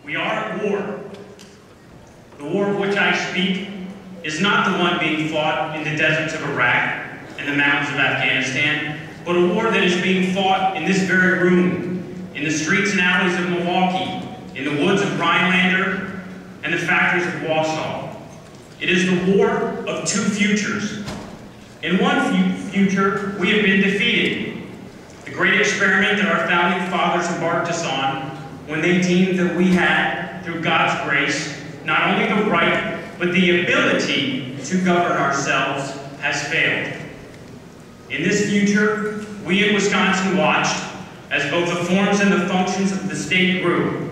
We are at war. The war of which I speak is not the one being fought in the deserts of Iraq and the mountains of Afghanistan, but a war that is being fought in this very room, in the streets and alleys of Milwaukee, in the woods of Rhinelander, and the factories of Wausau. It is the war of two futures. In one future, we have been defeated. The great experiment that our founding fathers embarked us on when they deemed that we had, through God's grace, not only the right, but the ability to govern ourselves, has failed. In this future, we in Wisconsin watched as both the forms and the functions of the state grew,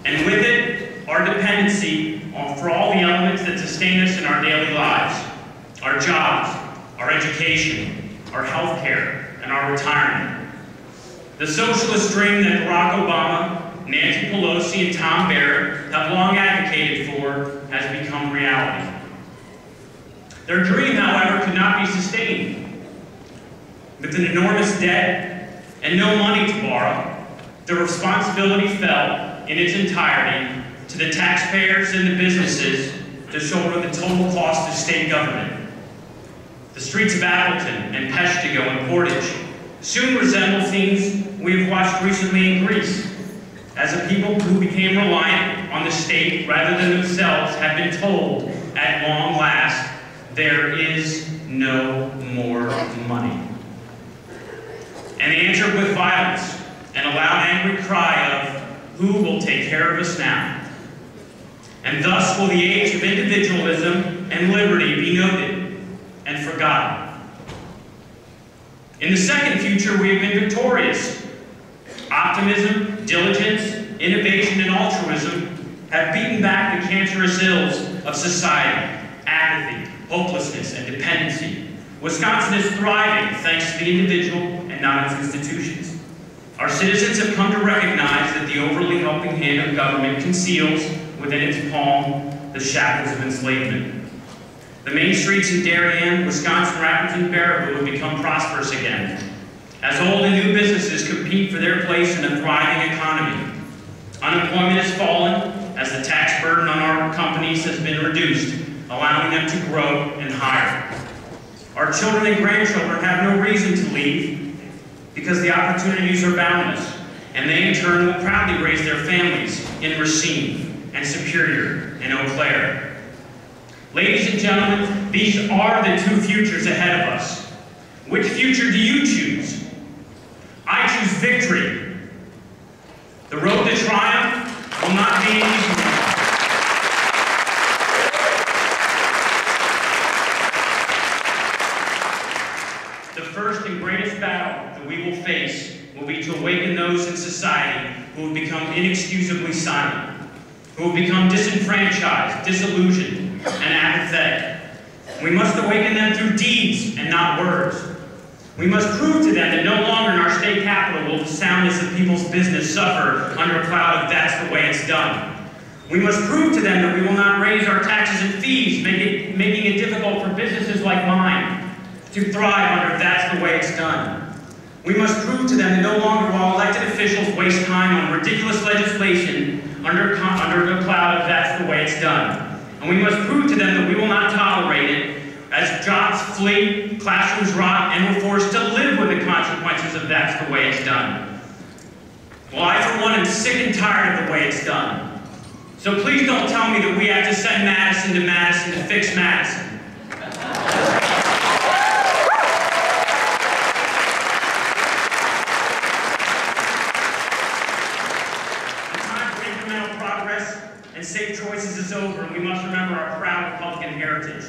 and with it, our dependency for all the elements that sustain us in our daily lives, our jobs, our education, our health care, and our retirement. The socialist dream that Barack Obama, Nancy Pelosi, and Tom Barrett have long advocated for has become reality. Their dream, however, could not be sustained. With an enormous debt and no money to borrow, the responsibility fell in its entirety to the taxpayers and the businesses to shoulder the total cost of state government. The streets of Appleton and Peshtigo and Portage soon resemble scenes we have watched recently in Greece, as a people who became reliant on the state rather than themselves have been told, at long last, there is no more money. And they answered with violence and a loud angry cry of, who will take care of us now? And thus will the age of individualism and liberty be noted and forgotten. In the second future, we have been victorious. Optimism, diligence, innovation, and altruism have beaten back the cancerous ills of society, apathy, hopelessness, and dependency. Wisconsin is thriving thanks to the individual and not its institutions. Our citizens have come to recognize that the overly helping hand of government conceals within its palm the shackles of enslavement. The main streets in Darien, Wisconsin Rapids, and Baraboo have become prosperous again, as old and new businesses compete for their place in a thriving economy. Unemployment has fallen as the tax burden on our companies has been reduced, allowing them to grow and hire. Our children and grandchildren have no reason to leave because the opportunities are boundless, and they in turn will proudly raise their families in Racine and Superior and Eau Claire. Ladies and gentlemen, these are the two futures ahead of us. Which future do you choose? I choose victory. The road to triumph will not be an easy one. The first and greatest battle that we will face will be to awaken those in society who have become inexcusably silent, who have become disenfranchised, disillusioned, and apathetic. We must awaken them through deeds and not words. We must prove to them that no longer in our state capital will the soundness of people's business suffer under a cloud of that's the way it's done. We must prove to them that we will not raise our taxes and fees, making it difficult for businesses like mine to thrive under that's the way it's done. We must prove to them that no longer will elected officials waste time on ridiculous legislation under the cloud of that's the way it's done. And we must prove to them that we will not tolerate it as jobs flee, classrooms rot, and we're forced to live with the consequences of that's the way it's done. Well, I, for one, am sick and tired of the way it's done. So please don't tell me that we have to send Madison to fix Madison. The time for incremental progress and safe choices is over, and we must remember our proud Republican heritage.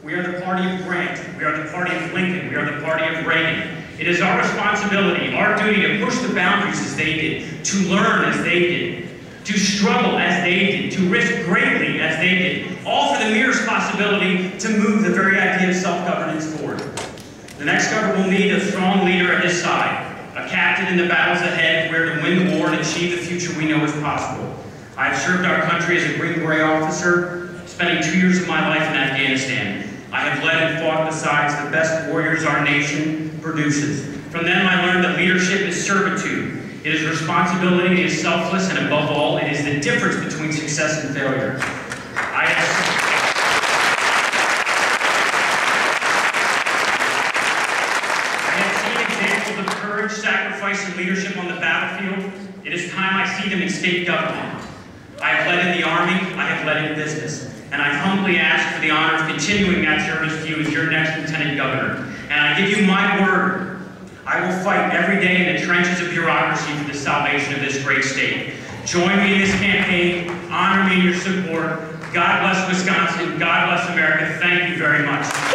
We are the party of Grant. We are the party of Lincoln. We are the party of Reagan. It is our responsibility, our duty to push the boundaries as they did, to learn as they did, to struggle as they did, to risk greatly as they did, all for the merest possibility to move the very idea of self-governance forward. The next government will need a strong leader at his side, a captain in the battles ahead where to win the war and achieve the future we know is possible. I have served our country as a Green Beret officer, spending 2 years of my life in Afghanistan. I have led and fought besides the best warriors our nation produces. From them I learned that leadership is servitude. It is responsibility, it is selfless, and above all, it is the difference between success and failure. I have seen examples of courage, sacrifice, and leadership on the battlefield. It is time I see them in state government. I have led in the Army, I have led in business, and I humbly ask for the honor of continuing that service to you as your next Lieutenant Governor. And I give you my word, I will fight every day in the trenches of bureaucracy for the salvation of this great state. Join me in this campaign, honor me in your support. God bless Wisconsin, God bless America. Thank you very much.